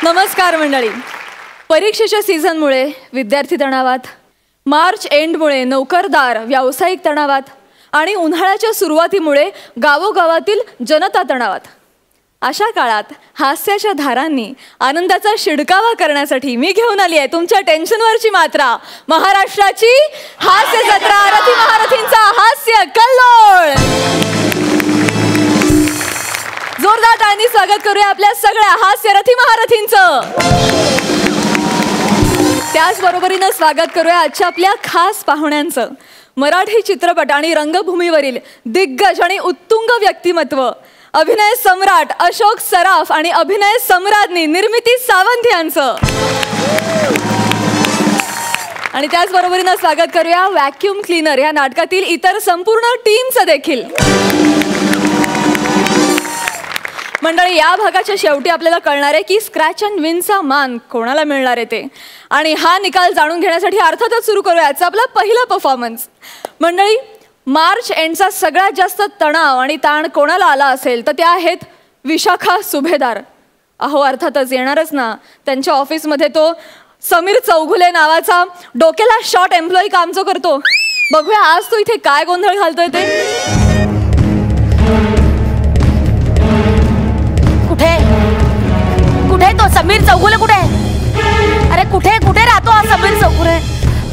नमस्कार मंडळी. परीक्षेच्या सीझनमुळे विद्यार्थी तणावात, मार्च एंडमुळे नोकरदार व्यावसायिक तणावात आणि उन्हाळ्याच्या सुरुवातीमुळे गावोगावातील जनता तणावात. अशा काळात हास्याच्या धारांनी आनंदाचा शिडकावा करण्यासाठी मी घेऊन आली आहे तुमच्या टेन्शनवरची मात्रा. महाराष्ट्राची हास्य जत्रा, रथी महारथींचा हास्य कल्लोळ. जोरदार टाळ्यांनी स्वागत करूया आपल्या सगळ्या हास्य रथी महारथींचं. त्याचबरोबरीनं स्वागत करूया आजच्या आपल्या खास पाहुण्यांचं. मराठी चित्रपट आणि रंगभूमीवरील दिग्गज आणि उत्तुंग व्यक्तिमत्व, अभिनय सम्राट अशोक सराफ आणि अभिनय सम्राज्ञी निर्मिती सावंत यांचं. आणि त्याचबरोबरीनं स्वागत करूया व्हॅक्यूम क्लीनर या नाटकातील इतर संपूर्ण टीमचं देखील. मंडळी, या भागाच्या शेवटी आपल्याला कळणार आहे की स्क्रॅच अँड विनचा मान कोणाला मिळणार आहे ते. आणि हा निकाल जाणून घेण्यासाठी अर्थातच सुरू करूया आजचा आपला पहिला परफॉर्मन्स. मंडळी, मार्च एंडचा सगळ्यात जास्त तणाव आणि ताण कोणाला आला असेल तर त्या आहेत विशाखा सुभेदार. अहो अर्थातच येणारच ना. त्यांच्या ऑफिसमध्ये तो समीर चौघुले नावाचा डोक्याला शॉर्ट एम्प्लॉई काम जो करतो. बघूया आज तो इथे काय गोंधळ घालतोय ते. कुठे तो समीर चौगुले कुठे? अरे कुठे राहतो हा समीर चौगुले?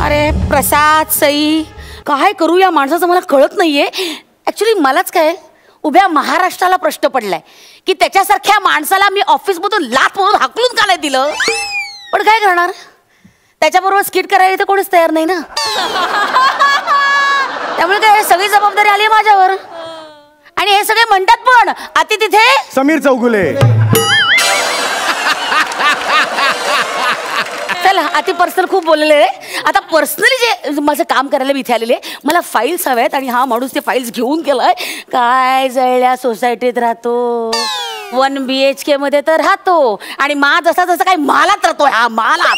अरे प्रसाद, सई, काय करू या माणसाचं मला कळत नाहीये. ऍक्च्युली मलाच काय उभ्या महाराष्ट्राला प्रश्न पडलाय की त्याच्यासारख्या माणसाला मी ऑफिसमधून लाथ म्हणून हाकलून का नाही दिलं. पण काय करणार, त्याच्याबरोबर स्किट करायला तर कोणीच तयार नाही ना. त्यामुळे काय सगळी जबाबदारी आली माझ्यावर. आणि हे सगळे म्हणतात पण आती तिथे समीर चौगुले. चला आती पर्सनल खूप बोललेले आहे. आता पर्सनली जे माझं काम करायला मी इथे आलेले, मला फाईल्स हव्यात आणि हा माणूस ते फाईल्स घेऊन गेलाय. काय जळल्या सोसायटीत राहतो, 1 BHK मध्ये तर राहतो आणि मा जसा जसा काही मालात राहतोय हा मालात.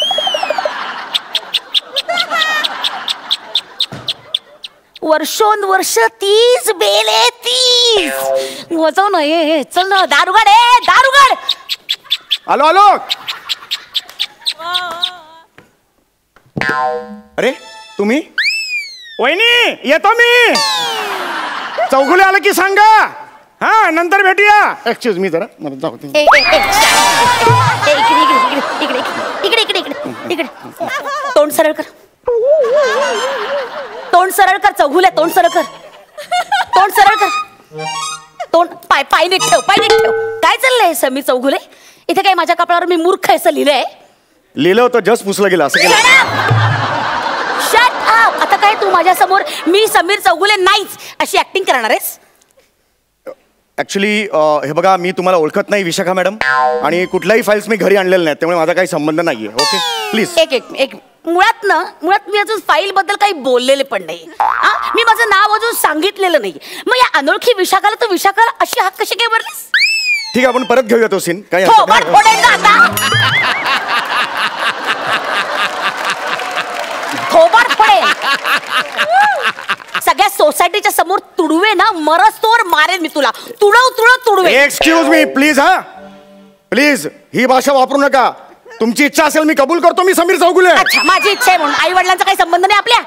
वर्षोनवर्ष 30 बेले 30 वजव ना. ये चल ना, दारुगड आहे दारुगड. आलो आलो. अरे तुम्ही? वहिनी येतो मी. चौगुले आलं की सांगा. हा नंतर भेटूया. एक्सक्यूज मी जरा मला जाऊ दे. इकडे इकडे इकडे इकडे तोंड सरळ कर. तोंड सरळ कर चौगुले. तोंड सरळ कर. तोंड सरळ कर. तोंड पाय नीट ठेव. पाय नीट ठेव. काय चाललंय समीर चौगुले? इथे काय माझ्या कपड्यावर मी मूर्ख असं लिहिलंय? लिहिलं होतं जस्ट पुसलं गेलं असं केलं. Shut up. आता काय तू माझ्या समोर मी समीर चौगुले नाहीच अशी ऍक्टिंग करणार आहेस? ऍक्च्युली हे बघा, मी तुम्हाला ओळखत नाही विशाखा मॅडम, आणि कुठल्याही फाईल्स मी घरी आणलेल्या नाहीत, त्यामुळे माझा काही संबंध नाहीये. Okay please. एक मुळात मी अजून फाईल बद्दल काही बोललेले पण नाही. मी माझं नाव अजून सांगितलेलं नाही. मग या अनोळखी विशाखाला तर विशाखाला अशी हाक कशी काय भरलीस? ठीक आहे, आपण परत घेऊया तो सीन. काय सगळ्या सोसायटीच्या समोर तुडवे ना, मरस्तोवर मारेन मी तुला. तुडवे. Excuse me please. हा प्लीज ही भाषा वापरू नका. तुमची इच्छा असेल मी कबूल करतो मी समीर चौगुले. अच्छा, माझी इच्छा आहे म्हणून आई वडिलांचा काही संबंध नाही आपल्या?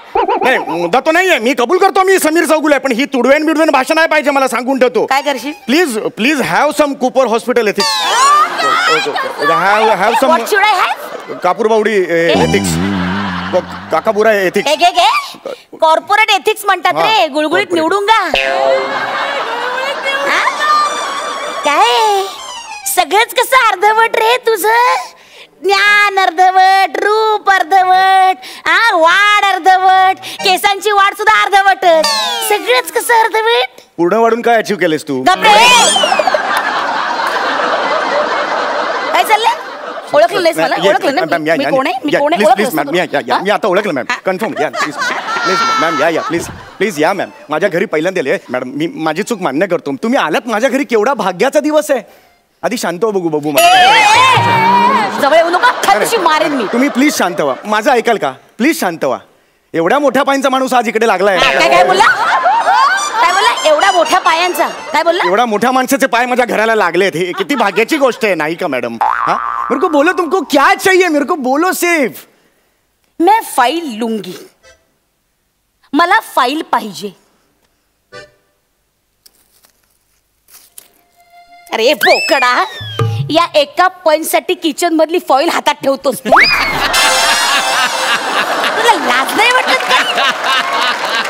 नाही, मुद्दा तो नाहीये. मी कबूल करतो मी समीर चौगुले, पण ही तुडवेन बिडवेन भाषा नाही पाहिजे. मला सांगून ठेवतो. काय करशील? Please please have some Cooper hospital ethics. Have some Kapurbawdi ethics. काकापुरा एथिक्स. कॉर्पोरेट एथिक्स म्हणतात रे. गुळगुळीत निवडून गा. काय सगळंच कसं अर्धवट रे तुझं? ज्ञान अर्धवट, रूप अर्धवट, वाढ अर्धवट, केसांची वाढ सुद्धा अर्धवट. सगळंच कसं अर्धवट? पूर्ण वाढून काय अचीव केलेस तू? काय चाललंय? ओळखलं नाहीस मला? ओळखलं ना मी कोण आहे? मी कोण आहे? मी आता ओळखलं मॅम. कन्फर्म या प्लीज. प्लीज मॅम या प्लीज. प्लीज या मॅम. माझ्या घरी पहिल्यांदा आले मॅडम. मी माझी चूक मान्य करतो. तुम्ही आलात माझ्या घरी, केवढा भाग्याचा दिवस आहे. आधी शांत हो बघू बघू. जवळ येऊ नका, खालशी मारेन मी. तुम्ही प्लीज शांत व्हा. माझं ऐकाल का? प्लीज शांत व्हा. एवढ्या मोठ्या पायांचा माणूस आज इकडे लागलाय. काय बोलला? एवढ्या मोठ्या पायांचा काय बोलला? एवढ्या मोठ्या माणसाचे पाय माझ्या घराला लागलेत. हे किती भाग्याची गोष्ट आहे नाही का मॅडम? हा मेरे को बोलो तुमको क्या चाहिए, मेरे को बोलो सिर्फ. मैं फाईल लूंगी. मला फाईल पाहिजे. अरे बोकडा, या एका पॉइंटसाठी किचन मधली फॉईल हातात ठेवतोस तू. तुला लाज नाही वाटत का?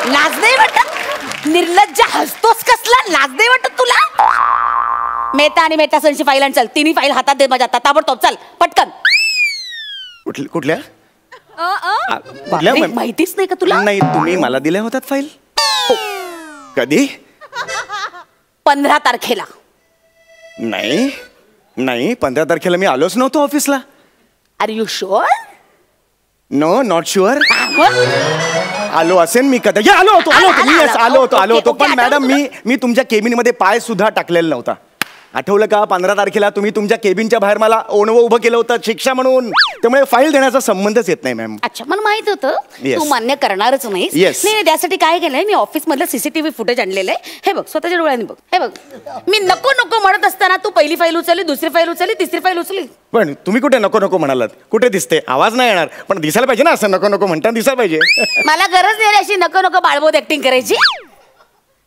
लाज नाही वाटत? निर्लज्ज हसतोस कसला? लाज नाही वाटत तुला? मेहता आणि मेहता सनची फाईल आण. चल, तिन्ही फाईल हातात दे माझ्या. ताबडतोब चल पटकन. कुठल्या बापरे, माहितीच नाही का तुला? नाही, तुम्ही मला दिल्या होत्यात फाईल. कधी? 15 तारखेला. नाही नाही, 15 तारखेला मी आलोच नव्हतो ऑफिसला. Are you sure? No, not sure. आलो असेल मी कधी. आलो होतो पण मॅडम मी तुमच्या केबिन मध्ये पाय सुद्धा टाकलेला नव्हता. आठवलं का? 15 तारखेला तुम्ही तुमच्या केबिनच्या बाहेर मला ओणवं उभं केलं होतं शिक्षा म्हणून. त्यामुळे फाईल देण्याचा संबंधच येत नाही मॅम. अच्छा, मला माहित होतं तू मान्य करणारच नाही. Yes. नाही, त्यासाठी काय केलंय, मी ऑफिस मधलं CCTV फुटेज आणलेलं आहे. हे बघ, स्वतःच्या डोळ्यांनी बघ. हे बघ, मी नको नको म्हणत असताना तू पहिली फाईल उचलली, दुसरी फाईल उचलली, तिसरी फाईल उचलली. पण तुम्ही कुठे नको नको म्हणालात? कुठे दिसते? आवाज नाही येणार, पण दिसायला पाहिजे ना. असं नको नको म्हणता दिसायला पाहिजे. मला गरज नाही अशी नको नको बाळबोध ऍक्टिंग करायची.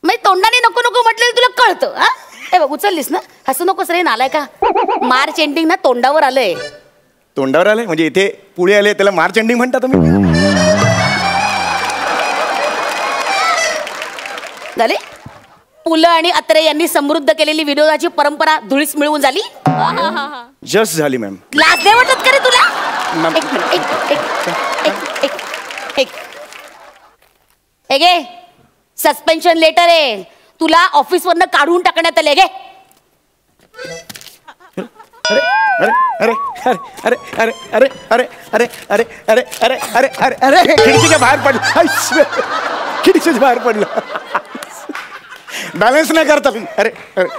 म्हणजे तोंडाने नको नको म्हटलेलं तुला कळतं. हा, हे बघ, उचललीस ना. हसू नकोस रे, नालाय का? मार्च एंडिंग ना तोंडावर आलंय. तोंडावर आले म्हणजे इथे पुढे आले, त्याला मार्च एंडिंग म्हणता तुम्ही? झाले? पुलं आणि अत्रे यांनी समृद्ध केलेली विनोदाची परंपरा धुळीस मिळवून झाली. जस्ट झाली मॅम. लाज नाही वाटत का रे तुला? मॅम. एक मिनिट, एक घे, सस्पेन्शन लेटर आहे. तुला ऑफिस वरनं काढून टाकण्यात आले. घे. अरे अरे अरे अरे अरे अरे अरे अरे अरे अरे अरे अरे अरे अरे खिडकीच्या बाहेर पडलं. खिडकीच्या बाहेर पडलं. बॅलन्स नाही करता. अरे अरे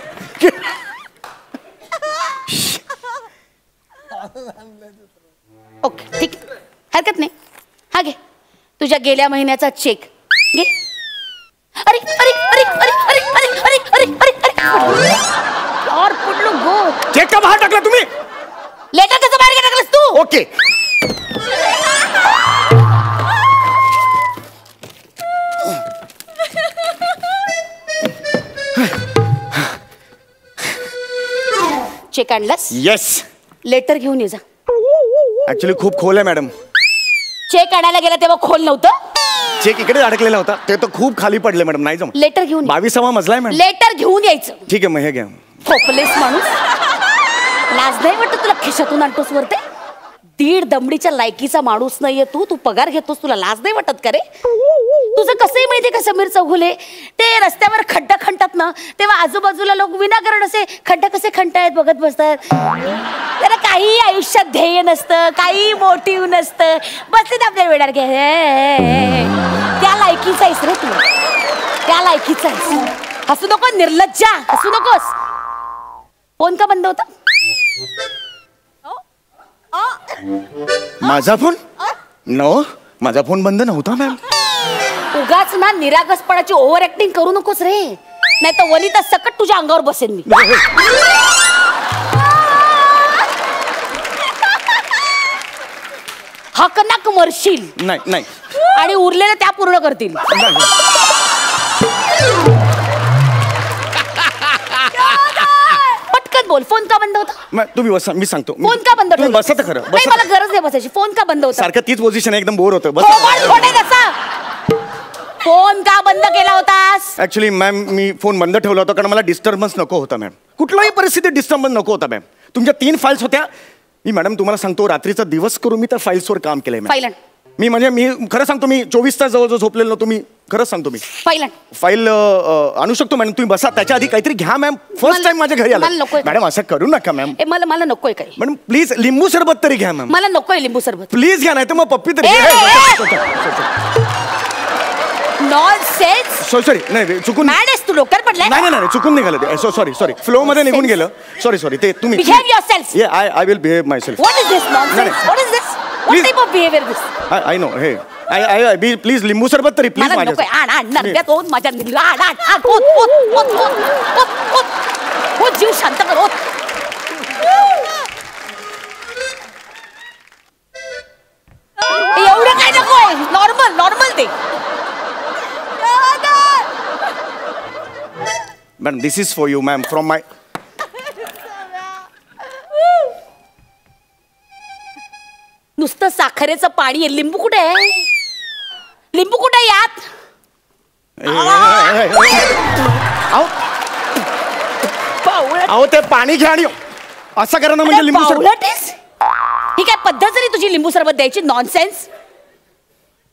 ओके, ठीक, हरकत नाही. हा घे, तुझ्या गेल्या महिन्याचा चेक घे. अरे अरे अरे अरे अरे अरे अरे अरे अरे अरे और पुढलो गो. चेक का बाहेर टाकला तुम्ही? लेटर कसं बाहेर टाकलंस तू? ओके. चेक आणलास? येस. लेटर घेऊन ये जा. ऍक्च्युली खूप खोल आहे मॅडम. चेक आणायला गेला तेव्हा खोल नव्हतं. चेक इकडे अडकलेला होता, ते तर खूप खाली पडले मॅडम. नाही जमत. लेटर घेऊन 22वा मजला आहे मॅडम. लेटर घेऊन यायचं. ठीक आहे, मग हे घ्या. खोपलेस माणूस, लाज नाही वाटत तुला? खिशातून आणतोस वरते. 1.5 दमडीच्या लायकीचा माणूस नाहीये तू. तू पगार घेतोस, तुला लाज नाही वाटत का रे? तुझं कसंही माहितीये का समीर चौगुले, ते रस्त्यावर खड्डा खणतात ना, तेव्हा आजूबाजूला लोक विनाकारण असे खड्डा कसे खणतायत बघत बसतात. त्याला काही आयुष्यात ध्येय नसतं, काही मोटिव्ह नसतं, बसलेत आपल्या वेळार घे. त्या लायकीचा आहेस रे तू, त्या लायकीचा आहेस. हसू नको निर्लज्जा, हसू नकोस. फोन का बंद होता? माझा फोन? नो, माझा फोन बंद नव्हता मॅम. उगाच ना निरागसपणाची ओव्हर ऍक्टिंग करू नकोस रे, नाही तर वनिता सकट तुझ्या अंगावर बसेन मी. हकनाक मरशील. नाही नाही. आणि उरलेलं त्या पूर्ण करतील. पटकन बोल, फोन का बंद होता? तुम्ही बसा, मी सांगतो. फोन का बंद होता? बसा तर खरं. नाही, मला गरज नाही बसायची. फोन का बंद होता? सारखं तीच पोझिशन एकदम बोर होतं. बस. फोन का बंद केला होतास? ऍक्च्युली मॅम मी फोन बंद ठेवला होता कारण मला डिस्टर्बन्स नको होता मॅम. कुठल्याही परिस्थितीत डिस्टर्बन्स नको होता मॅम. तुमच्या 3 फाईल्स होत्या. मी मॅडम तुम्हाला सांगतो, रात्रीचा दिवस करून मी त्या फाईल्सवर काम केलंय मॅम. मी म्हणजे मी खरं सांगतो, मी 24 तास जवळ झोपलेलो नव्हतो. मी खरंच सांगतो, मी फाईल आणू शकतो मॅडम. तुम्ही बसा, त्याच्या आधी काहीतरी घ्या मॅम. फर्स्ट टाइम माझ्या घरी आला मॅडम. असं करू नका मॅम. मला नकोय काही. मॅडम प्लीज लिंबू सरबत तरी घ्या मॅम. मला नकोय लिंबू सरबत. प्लीज घ्या, नाही तर मग पप्पी तरी. नॉनसेन्स. सॉरी नाही, चुकून. तू डोक्यात पडलाय? नाही, चुकून निघालं. सॉरी फ्लो मध्ये निघून गेलं. सॉरी ते तुम्ही. Behave yourself. I will behave my self. What is this nonsense? What is this? What type of behaviour this? I know. हे आय प्लीज लिंबू सरबत तरी प्लीज माझ्या. नकोय. आण नरड्यात होत माझ्या. जीव शांत कर. This is for you ma'am from my. नुसतं साखरेचं पाणी आहे. लिंबू कुठे आहे? लिंबू कुठे आहे यात? अहो ते पाणी घ्या आणि असं करा ना म्हणजे लिंबू सरबत. ही काय पद्धत झाली तुझी लिंबू सरबत द्यायची? नॉनसेन्स.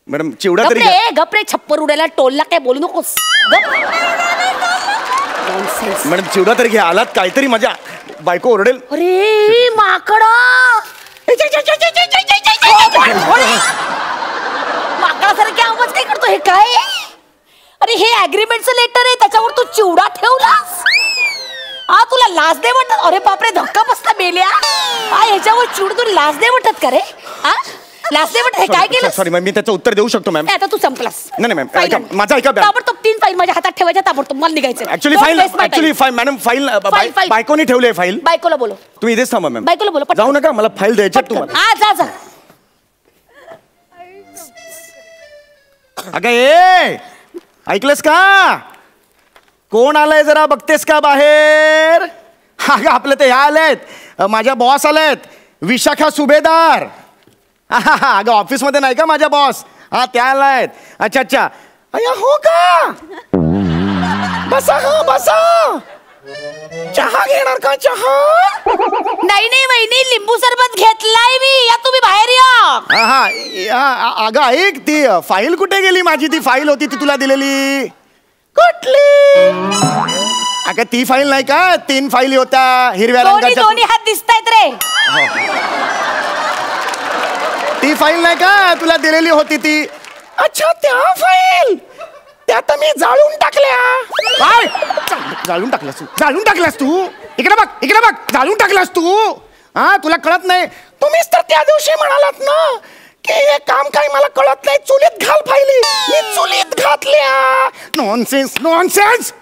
मॅडम चिवडा तरी गपरे छप्पर उडायला टोलला काय बोलू नकोस. मॅडम चिवडा तरी घ्या. आलात काहीतरी माझ्या बायको ओरडेल. अरे माकडा माकडासारखे आवाज काय करतो? हे काय? अरे हे अग्रीमेंटचं लेटर आहे, त्याच्यावर तू चिवडा ठेवलास. हा तुला लाज नाही वाटत? अरे बापरे धक्का बसला मेल्या. हा ह्याच्यावर चिवडा तू लाज नाही वाटत का रे? हा लाज नाही वाटत? हे काय केलं? सॉरी मॅम मी त्याचं उत्तर देऊ शकतो मॅम. आता तू संपलास. नाही मॅम माझा ऐका. ताबडतोब 3 फाईल माझ्या हातात ठेवायच्या. ताबडतोब मला निघायचं. ऍक्च्युली फाईल मॅडम फाईल बायकोनी ठेवली फाईल. बायकोला बोलो. तुम्ही इथेच थांबा मॅम. बायकोला बोलो. जाऊ नका मला फाईल द्यायची तुम्हाला. हा जा जा. अगं ए ऐकलंस का? कोण आलंय जरा बघतेस का बाहेर? अगं आपले ते ह्या आलेत माझ्या बॉस आलेत विशाखा सुभेदार. अगं ऑफिसमध्ये नाही का माझ्या बॉस? हा त्या आलायत. अच्छा अच्छा अय्या हो का? बसा हा बसा. चहा घेणार का? चहा? नाही वहिनी लिंबू सरबत घेतलाय मी. या तुम्ही बाहेर या. हा अगं ऐक ती फाईल कुठे गेली माझी? ती फाईल होती ती तुला दिलेली. कुठली? अगं ती फाईल नाही का? 3 फाईली होत्या हिरव्या रंगाच्या. दोन्ही हात दिसतायत रे. ती फाईल नाही का तुला दिलेली होती ती? अच्छा त्या फाईल त्या मी जाळून टाकल्या. काय जाळून टाकल्यास तू? इकडे बघ जाळून टाकल्यास तू. हा तुला कळत नाही? तुम्हीच तर त्या दिवशी म्हणालात ना की हे काम काही मला कळत नाही, चुलीत घाल फाईली. मी चुलीत घातल्या. नॉनसेन्स.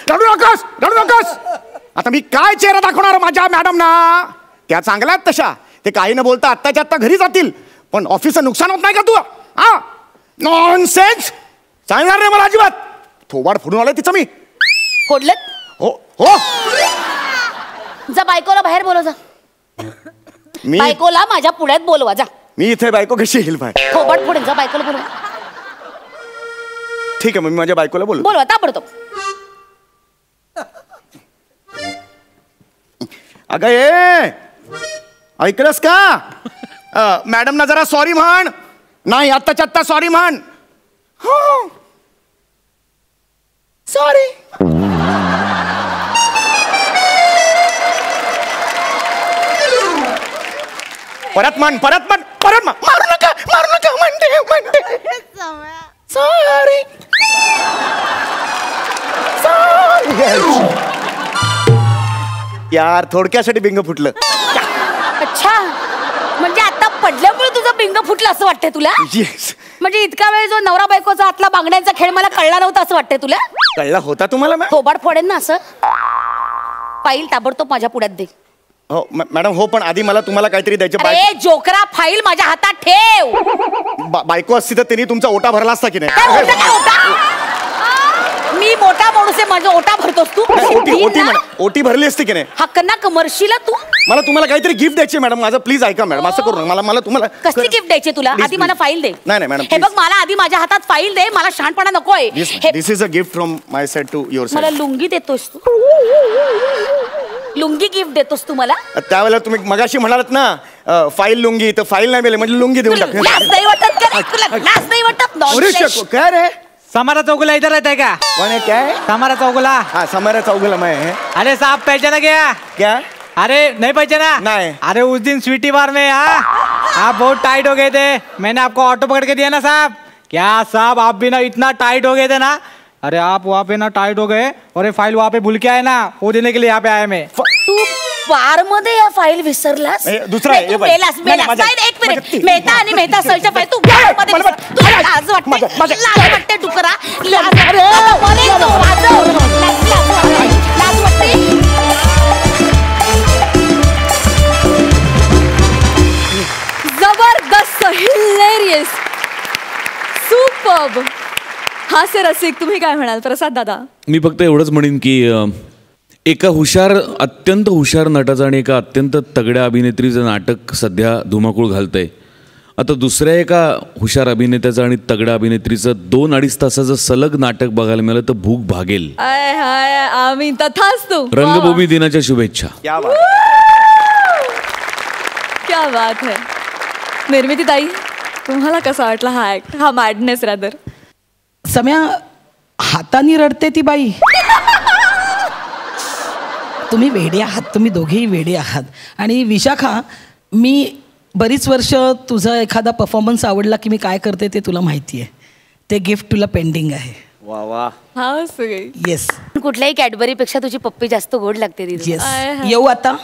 रडू नकोस. आता मी काय चेहरा दाखवणार माझ्या मॅडम ना? त्या चांगल्यात तशा. ते काही न बोलता आत्ताच्या आत्ता घरी जातील. पण ऑफिसचं नुकसान होत नाही का तू? हा नॉनसेन्स. सांगणार नाही मला अजिबात. थोबाड फोडून आलाय तिचं मी. फोडलं? हो जा बायकोला बाहेर बोलव जा. मी बायकोला माझ्या पुढ्यात बोलवा जा. मी इथे बायको कशी येईल बाहेर? थोबाड फोडेल. जा बायकोला बोलवा. ठीक आहे मग मी माझ्या बायकोला बोलवा ताबडतोब. अगं ए ऐकलंस का? मॅडम ना जरा सॉरी म्हण. नाही आत्ताच्या आत्ता सॉरी म्हण. हो सॉरी. परत म्हण. मारू नका म्हणते. सॉरी. यार थोडक्यासाठी बिंग फुटलं. अच्छा म्हणजे आता पडल्यामुळे तुझं बिंग फुटलं असं वाटतंय तुला? येस. म्हणजे इतका वेळ जो नवरा बायकोचा आतला बांगड्यांचा खेळ मला कळला नव्हता असं वाटतंय तुला? कळला होता तुम्हाला मॅम? थोबाड फोडेन ना असं. फाईल ताबडतोब माझ्या पुढ्यात दे. हो मॅडम हो पण आधी मला तुम्हाला काहीतरी द्यायचं. अरे जोकरा फाईल माझ्या हातात ठेव. बायको असती तर त्यांनी तुमचा ओटा भरला असता की नाही? मी मोठा माणूस आहे, माझा ओटा भरतोस तू? ओटी भरली असते की नाही? हक्क ना कमर्शियला तू. मला तुम्हाला काहीतरी गिफ्ट द्यायची मॅडम. माझं प्लीज ऐका मॅडम. असं करू नका. मला तुम्हाला कसली गिफ्ट द्यायची तुला? आधी मला फाईल दे. नाही मॅडम हे बघ मला आधी माझ्या हातात फाईल दे. मला शहाणपणा नकोय. This is a gift from my side to your side. मला लुंगी देतोस तू? लुंगी गिफ्ट देतोस तू मला? त्यावेळेला तुम्ही मगाशी म्हणालात ना फाईल लुंगी, तर फाईल नाही मिळेल म्हणजे लुंगी देऊन टाक. लाज नाही वाटत का? तुला लाज नाही वाटत? काय रे समारा चौगुला इधर रहता है क्या? कौन है? क्या है? समारा चौगुला. हाँ समारा चौगुला मैं है. अरे साहब पहचाना क्या? क्या? अरे नहीं पहचाना? नहीं. अरे उस दिन स्वीटी बार में आप बहुत टाइट हो गए थे. मैंने आपको ऑटो पकड़ के दिया ना साहब. क्या साहब आप भी ना इतना टाइट हो गए थे ना. अरे आप वहाँ पे ना टाइट हो गए और ये फाइल वहाँ पे भूल के आए ना, वो देने के लिए यहाँ पे आया मैं. तू बार मध्ये या फाईल विसरलास? दुसरा आहे. तू मेलास. एक मिनिट. मेहता आणि मेहता सळच्या फाईल तू बार मध्ये तुला लाज वाटते डुकरा? लाज वाटते? जबरदस्त सुपर्ब. हास्य रसिक, तुम्ही काय म्हणाल प्रसाद दादा? मी फक्त एवढंच म्हणेन की एका अत्यंत हुशार नटाचं आणि एका अत्यंत तगड्या अभिनेत्रीचं नाटक सध्या धुमाकूळ घालतंय. आता दुसऱ्या एका हुशार अभिनेत्याचं आणि तगड्या अभिनेत्रीचं 2-2.5 तासाचं सलग नाटक बघायला मिळालं तर भूक भागेल. आम्ही तथास्तु. रंगभूमी दिनाच्या शुभेच्छा. क्या बात है. निर्मिती ताई, तुम्हाला कसा वाटला हा मॅडनेस रादर? सम्या, हातानी रडते ती बाई. तुम्ही वेडे आहात, तुम्ही दोघेही वेडे आहात. आणि विशाखा, मी बरीच वर्ष तुझा एखादा परफॉर्मन्स आवडला की मी काय करते ते तुला माहिती आहे. ते गिफ्ट तुला पेंडिंग आहे. वा वा. हा सगळे. येस कुठल्याही कॅडबरीपेक्षा तुझी पप्पी जास्त गोड लागते दीदी. येस. येऊ आता.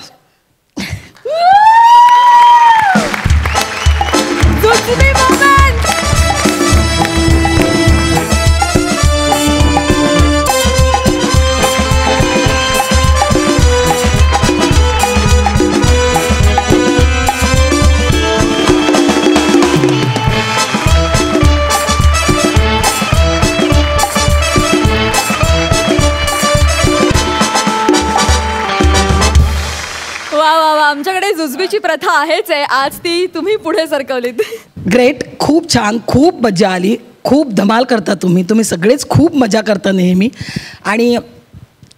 आमच्याकडे जुजबीची प्रथा आहेच आहे, आज ती तुम्ही पुढे सरकवलीत. ग्रेट. खूप छान, खूप मजा आली. खूप धमाल करता तुम्ही सगळेच खूप मजा करता नेहमी. आणि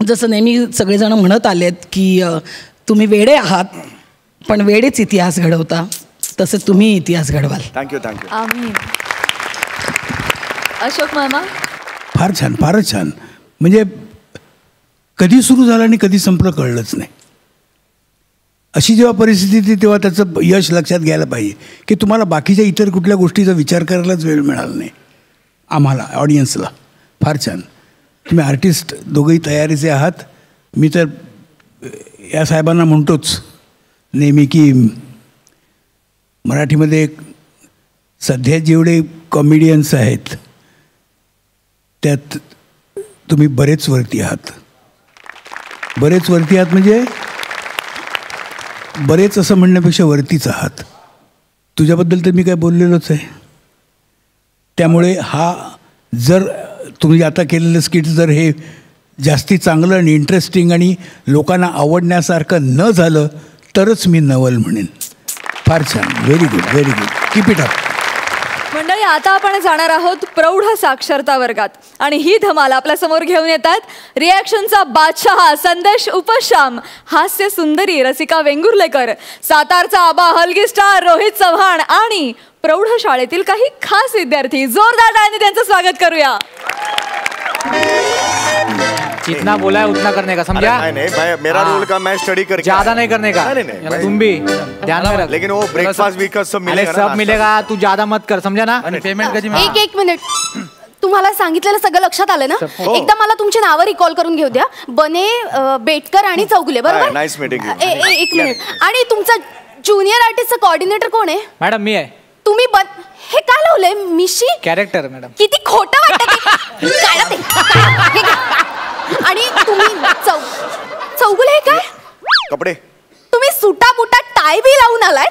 जसं नेहमी सगळेजण म्हणत आलेत की तुम्ही वेडे आहात पण वेडेच इतिहास घडवता, तसं तुम्ही इतिहास घडवाल. थँक्यू. आम्ही. अशोक मामा, फार छान, फारच छान. म्हणजे कधी सुरू झालं आणि कधी संपलं कळलंच नाही. अशी जेव्हा परिस्थिती येते तेव्हा त्याचं यश लक्षात घ्यायला पाहिजे की तुम्हाला बाकीच्या इतर कुठल्या गोष्टीचा विचार करायलाच वेळ मिळाला नाही. आम्हाला ऑडियन्सला फार छान. तुम्ही आर्टिस्ट दोघंही तयारीचे आहात. मी तर या साहेबांना म्हणतोच नेहमी की मराठीमध्ये सध्या जेवढे कॉमेडियन्स आहेत त्यात तुम्ही बरेच वरती आहात. बरेच वरती आहात म्हणजे बरेच असं म्हणण्यापेक्षा वरतीच आहात. तुझ्याबद्दल तर मी काय बोललेलोच आहे. त्यामुळे हा जर तुम्ही आता केलेलं स्किट जर हे जास्ती चांगलं आणि इंटरेस्टिंग आणि लोकांना आवडण्यासारखं न झालं तरच मी नवल म्हणेन. फार छान. Very good, very good. Keep it up. मंडळी, आता आपण जाणार आहोत प्रौढ साक्षरता वर्गात आणि ही धमाल आपल्या समोर घेऊन येतात रिॲक्शनचा बादशाह संदेश उपशाम, हास्य सुंदरी रसिका वेंगुर्लेकर, सातारचा आबा हलगी स्टार रोहित चव्हाण आणि प्रौढ शाळेतील काही खास विद्यार्थी. जोरदार टाळ्यांनी त्यांचं स्वागत करूया. जितना बोला है उतना करने का, समझा? नहीं भाई, मेरा रोल का मैं स्टडी करके ज्यादा नहीं करने का. नहीं, तुम भी ध्यान में रख. लेकिन वो ब्रेकफास्ट वीकअप सब मिलेगा ना. सब मिलेगा, तू ज्यादा मत कर, समझा ना. पेमेंट कधी एक मिनिट. तुम्हाला सांगितलेलं सगळं लक्षात आलं ना? एकदा मला तुमची नावं रिकॉल करून घेऊ द्या. बने, बेटकर आणि चौगुले, बरोबर? Nice meeting. एक मिनिट. आणि तुमचा ज्युनियर आर्टिस्टचा कोऑर्डिनेटर कोण आहे? मॅडम मी आहे. तुम्ही हे काय लावलंय मिशी? Character madam. किती खोटं वाटतं ते. आणि तुम्ही चौगुले हे काय कपडे? तुम्ही सुटा बुटा टाय बी लावून आलाय.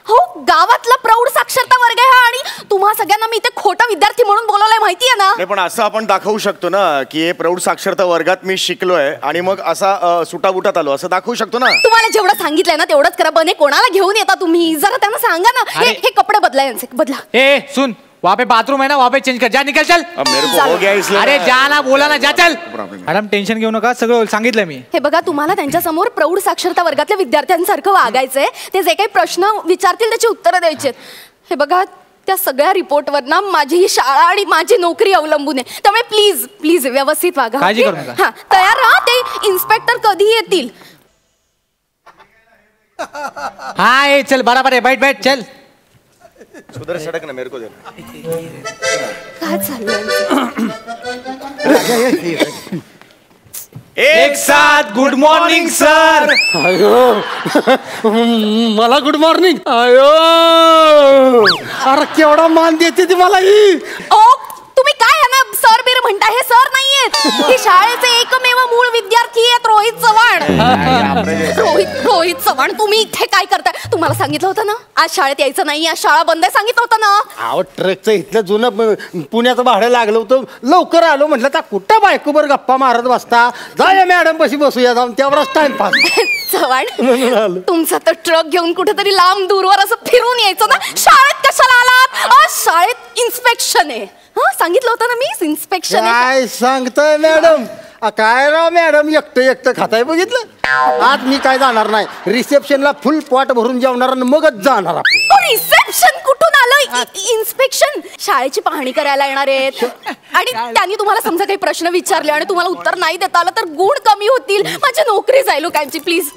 हो, गावातला प्रौढ साक्षरता वर्ग आहे हा आणि तुम्हा सगळ्यांना मी इथे खोटा विद्यार्थी म्हणून बोलवलंय, माहितीये ना? नाही, पण असं आपण दाखवू शकतो ना की हे प्रौढ साक्षरता वर्गात मी शिकलोय आणि मग असा सुटाबुटात आलो असं दाखवू शकतो ना. तुम्हाला जेवढं सांगितलंय ना तेवढंच करा. बने, कोणाला घेऊन येता तुम्ही? जरा त्यांना सांगा ना. हे कपडे बदला, यांचे बदला. ए सुन, वहाँ पे बाथरूम है ना, वहाँ पे चेंज कर. जा, निकल, चल. अब मेरे को हो गया इसलिए. अरे जा ना, बोला ना, जा, चल. मॅडम टेन्शन घेऊ नका, सगळं सांगितलं मी. हे बघा, तुम्हाला त्यांच्या समोर प्रौढ साक्षरता वर्गातल्या विद्यार्थ्यांसारखं वागायचंय. ते जे काही प्रश्न विचारतील त्याची उत्तरं द्यायची. हे बघा, त्या सगळ्या रिपोर्टवर ना माझी ही शाळा आणि माझी नोकरी अवलंबून आहे. त्यामुळे प्लीज प्लीज व्यवस्थित वागा. काळजी करू नका. हा, तयार राहा. ते इन्स्पेक्टर कधी येतील? हाँ ये चल, बराबर है, बैठ बैठ, चल. सुधर सडक ना, मेरे को दे. काय चाललंय? एक साथ गुड मॉर्निंग सर. मला गुड मॉर्निंग. अरे केवढा मान देते ती मला ही. ओ, तुम्ही काय यांना सर बीर म्हणता? हे सर नाहीयेत. हे शाळेचे एकमेव मूळ विद्यार्थी आहेत, रोहित चव्हाण. रोहित चव्हाण तुम्ही इथे काय करताय? तुम्हाला सांगितलं होतं ना आज शाळेत यायचं नाही, आज शाळा बंद आहे सांगितलं होतं ना. अहो ट्रकचं इथलं जुनं पुण्याचं भाडं लागलं होतं, लवकर आलो म्हटलं तर कुठं बायकोबर गप्पा मारत बसता, जाऊया मॅडम पशी बसूया जाऊन, त्यावरच टाइमपास. चव्हाण तुमचा तर ट्रक घेऊन कुठेतरी लांब दूरवर असं फिरून यायचं ना, शाळेत कशाला आलात? आज शाळेत इन्स्पेक्शन आहे. सांगितलं होतं ना मी, इन्स्पेक्शन आहे. काय सांगताय मॅडम? काय राव मॅडम, एकटं खाताय बघितलं. आज मी काय जाणार नाही, रिसेप्शनला फुल पॉट भरून जेवणार आणि मगच जाणार आपण. रिसेप्शन कुठून आलं? इन्स्पेक्शन शाळेची पाहणी करायला येणार आहेत आणि त्यांनी तुम्हाला समजा काही प्रश्न विचारले आणि तुम्हाला उत्तर नाही देता आलं तर गुण कमी होतील, माझी नोकरी जाईल लोकांची. प्लीज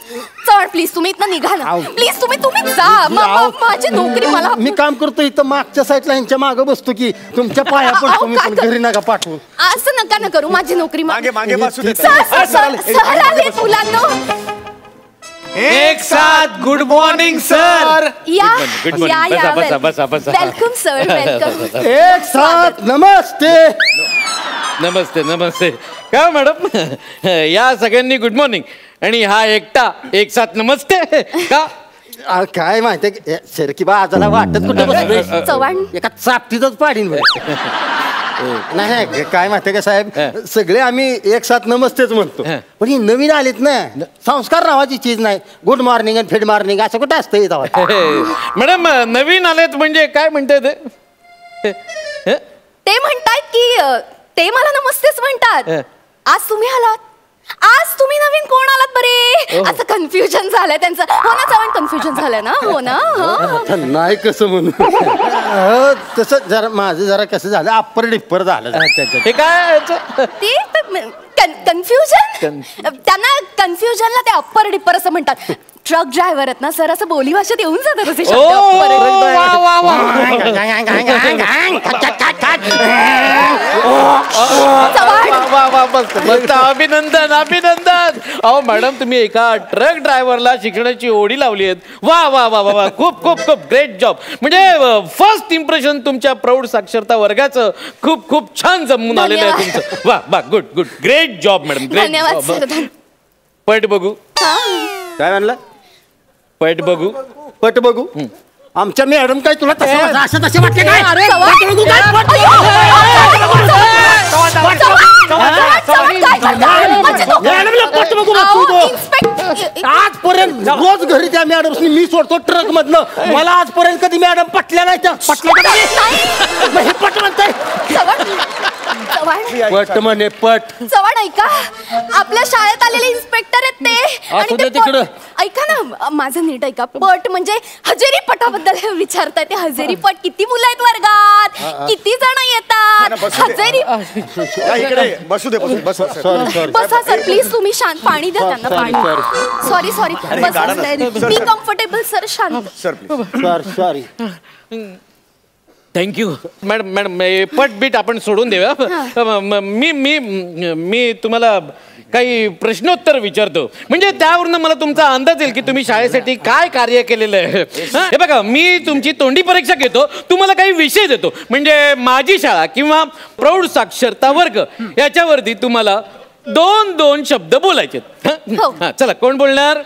चढ, प्लीज तुम्ही इथनं निघा ना, प्लीज तुम्ही जा. माझी नोकरी मला, मी काम करतो इथं मागच्या साईडला यांच्या मागं बसतो की तुमच्या पाया पडतो मी, पण घरी नका पाठवू. असं नका ना करू, माझी नोकरी मुलांना. एक साथ good morning sir. Welcome sir, welcome. एक साथ नमस्ते. नमस्ते नमस्ते. का मॅडम या सगळ्यांनी गुड मॉर्निंग आणि हा एकटा एक साथ नमस्ते का? काय माहितीये सर की बा आजाला वाटत कुठं चव्हाण एका चापटीतच पाडीन. नाही काय माहितीये का साहेब, सगळे आम्ही एक साथ नमस्तेच म्हणतो, पण ही नवीन आलीत ना, संस्कार नावाची चीज नाही. गुड मॉर्निंग आणि फेड मॉर्निंग असं कुठं असतं इथं? मॅडम नवीन आलेत म्हणजे काय म्हणते ते म्हणतायत की ते मला नमस्तेच म्हणतात. आज तुम्ही आलात, आज तुम्ही नवीन कोण आलात बरे? असं कन्फ्युजन झालंय त्यांचं. हो ना चव्हाण, कन्फ्युजन झालंय ना? हो ना. नाही कसं म्हणून तसं जरा माझं जरा कसं झालं, अप्पर डिप्पर झालं. हे काय ते कन्फ्युजन, त्यांना कन्फ्युजनला ते अप्पर डिप्पर असं म्हणतात. ट्रक ड्रायव्हर आहेत ना सर, असं बोली भाषेत येऊन जातात असे शब्द. अभिनंदन अभिनंदन. अहो मॅडम तुम्ही एका ट्रक ड्रायव्हरला शिकण्याची ओढी लावली आहेत. वा वा वा वा, खूप खूप खूप ग्रेट जॉब. म्हणजे फर्स्ट इम्प्रेशन तुमच्या प्रौढ साक्षरता वर्गाचं खूप खूप छान जमून आलेलं आहे तुमचं. वा वा, good good, great job madam, great job. पट बघू. काय म्हणलं? पट बघू. पट बघू. आमच्या मॅडम काय तुला असं तसे वाटले काय? आजपर्यंत रोज घरी त्या मॅडम मी सोडतो ट्रक मधनं, मला आजपर्यंत कधी मॅडम पटल्या नाही. पट म्हणताय पट म्हणे पट. चव्हाण ऐका, आपल्या शाळेत आलेले इन्स्पेक्टर आहेत ते. आणि ते तिकडं ऐका ना, माझं नीट ऐका. पट म्हणजे हजेरी पटाबद्दल विचारताय ते. हजेरी पट किती मुलं आहेत वर्गात, किती जण येतात? हजेरी बसू दे. बसा सर प्लीज, तुम्ही शांत. पाणी द्या त्यांना, पाणी. Sorry sorry, be comfortable sir, शांत. सॉरी. Thank you madam. मॅडम पट बीट आपण सोडून देऊया. मी तुम्हाला काही प्रश्नोत्तर विचारतो, म्हणजे त्यावरून मला तुमचा अंदाज येईल की तुम्ही शाळेसाठी काय कार्य केलेलं आहे. हे बघा, मी तुमची तोंडी परीक्षा घेतो, तुम्हाला काही विषय देतो, म्हणजे माझी शाळा किंवा प्रौढ साक्षरता वर्ग याच्यावरती तुम्हाला 2-2 शब्द बोलायचे. चला, कोण बोलणार?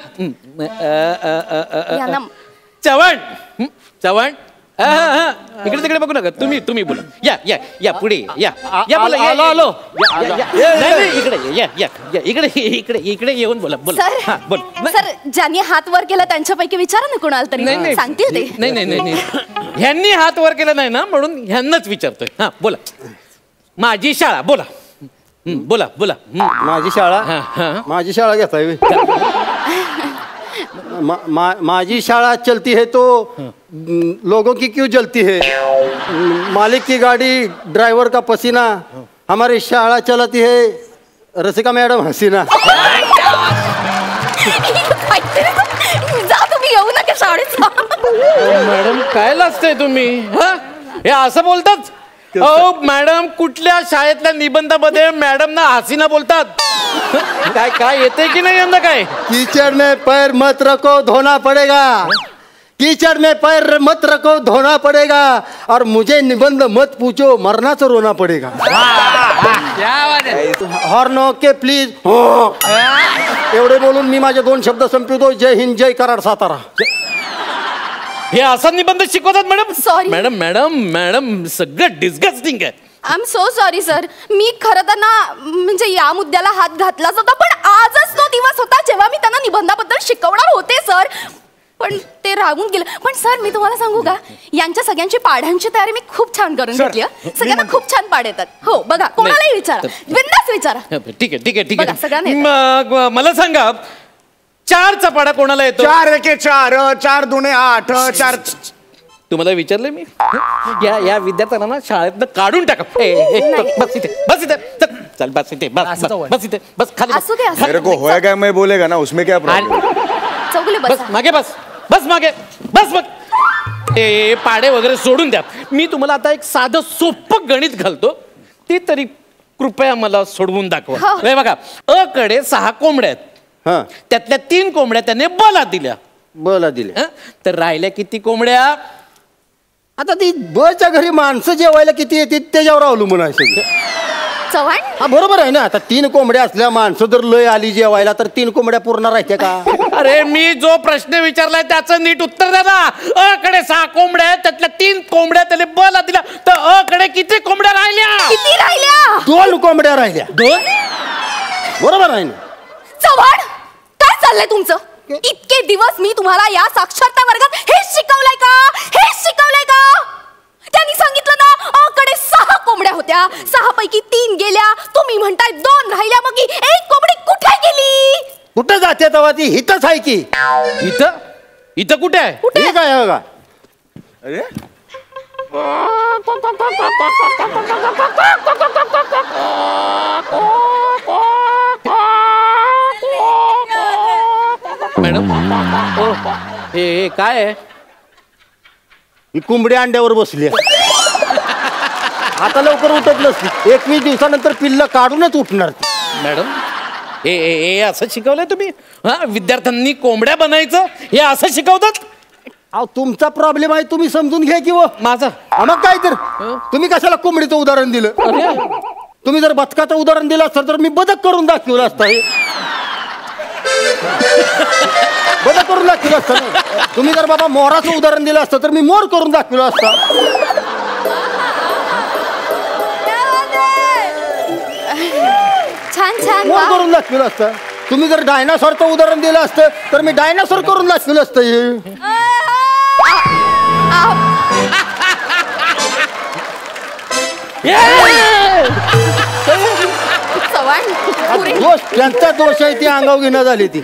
चव्हाण. चव्हाण इकडे तिकडे बघू नका, तुम्ही बोला. या या या पुढे या या बोला. आलो. इकडे येऊन बोला. सर ज्यांनी हात वर केला त्यांच्यापैकी विचारा ना कोणाला तरी, सांगतील ते. नाही ह्यांनी हात वर केला नाही ना, म्हणून ह्यांनाच विचारतोय. हा बोला. माझी शाळा. बोला बोला. माझी शाळा घेताय. माझी शाळा चलती है तो लोगों की क्यों जलती है, मालिक की गाड़ी ड्राइवर का पसीना, हमारी शाळा चलती है रसिका मैडम हसीना. जा तुम्ही, येऊ नका शाळेत. मॅडम काय लाजताय तुम्ही? हे असं बोलतात? अहो मॅडम, कुठल्या शाळेतल्या निबंधामध्ये मॅडम ना हसीना बोलतात? काय येते की नाही यंदा? काय कीचड़ में पैर मत रखो धोना पड़ेगा, कीचड़ में पैर मत रखो धोना पड़ेगा, और मुझे निबंध मत पूछो मरना तो रोना पड़ेगा. Horn okay please. एवढे बोलून मी माझे 2 शब्द संपवतो. जय हिंद, जय कराड, सातारा. हे असा निबंध शिकवतात madam? Sorry. Madam madam madam सगळं डिस्गस्टिंग आहे. I am so sorry sir. मी खरं तर ना म्हणजे या मुद्द्याला हात घातलाच होता, पण आजच तो दिवस होता जेव्हा मी त्यांना निबंधाबद्दल शिकवणार होते सर, पण ते राहून गेलं. पण सर मी तुम्हाला सांगू का, यांच्या सगळ्यांची पाढ्यांची तयारी मी खूप छान करून घेतली. सगळ्यांना खूप छान पाढ येतात. हो बघा, कोणालाही विचारा, बिंदास विचारा. ठीक आहे ठीक आहे ठीक बघा, आहे. सगळ्यांना मग मला सांगा, 4चा पाढा कोणाला येतो? 4 एके 4, 4 दुणे 8, 4. तुम्हाला विचारलं मी? या विद्यार्थ्यांना ना शाळेतनं काढून टाका. बस इथे बस इथे चल बस इथे बस बस इथे बस खाली असू दे, असू दे. मेरे को होया क्या मैं बोलेगा ना उसमें क्या प्रॉब्लम. चौगुले बस बसा. मागे बस मागे बस बघ. ते पाडे वगैरे सोडून द्या. मी तुम्हाला आता एक साधं सोपं गणित घालतो, ते तरी कृपया मला सोडवून दाखवा. हे बघा, अ कडे 6 कोंबड्या आहेत. त्यातल्या 3 कोंबड्या त्याने बला दिल्या. बला दिल्या तर राहिल्या किती कोंबड्या? आता ती बच्या घरी माणसं जेवायला किती येते त्याच्यावर अवलंबून आहे सगळं. चव्हाण हा बरोबर आहे ना. आता 3 कोंबड्या असल्या, माणसं जर लय आली जेवायला तर 3 कोंबड्या पूर्ण राहत्या का? अरे मी जो प्रश्न विचारलाय त्याचं नीट उत्तर द्या ना. अ कडे 6 कोंबड्या आहेत, त्यातल्या 3 कोंबड्या त्याने बला दिल्या, तर अ कडे किती कोंबड्या राहिल्या? किती राहिल्या? 2 कोंबड्या राहिल्या. 2? बरोबर आहे ना. चव्हाण काय चाललंय तुमचं? इतके दिवस मी तुम्हाला या साक्षरता वर्गात हेच शिकवलंय का? हेच शिकवलंय का? त्यांनी सांगितलं ना, कडे 6 कोंबड्या होत्या, 6 पैकी 3 गेल्या. तुम्ही म्हणताय 2 राहिल्या, मग 1 कोंबडी कुठे गेली? कुठं जाते तेव्हा ती? हिथंच आहे की. इथं कुठे आहे? कुठे काय आहे बघा. अरे मॅडम हे काय आहे? ही कोंबडी अंड्यावर बसली आहे. आता लवकर उठत नसली. 21 दिवसानंतर पिल्ल काढूनच उठणार. मॅडम हे असं शिकवलंय तुम्ही? हा, विद्यार्थ्यांनी कोंबड्या बनायचं हे असं शिकवतात? अहो तुमचा प्रॉब्लेम आहे, तुम्ही समजून घ्या की. माझा मग काय तर तुम्ही कशाला कोंबडीचं उदाहरण दिलं? तुम्ही जर बदकाचं उदाहरण दिलं असतं तर मी बदक करून दाखवलं असतं. बदक करून दाखवलं असतं. तुम्ही जर बाबा मोराचं उदाहरण दिलं असतं तर मी मोर करून दाखवलं असतं. छान छान मोर वा. करून दाखवलं असतं. तुम्ही जर डायनासॉरचं उदाहरण दिलं असतं तर मी डायनासॉर करून दाखवलं असतं. दोष त्यांचा दोष आहे, ती अंगावर घेणं झाली ती.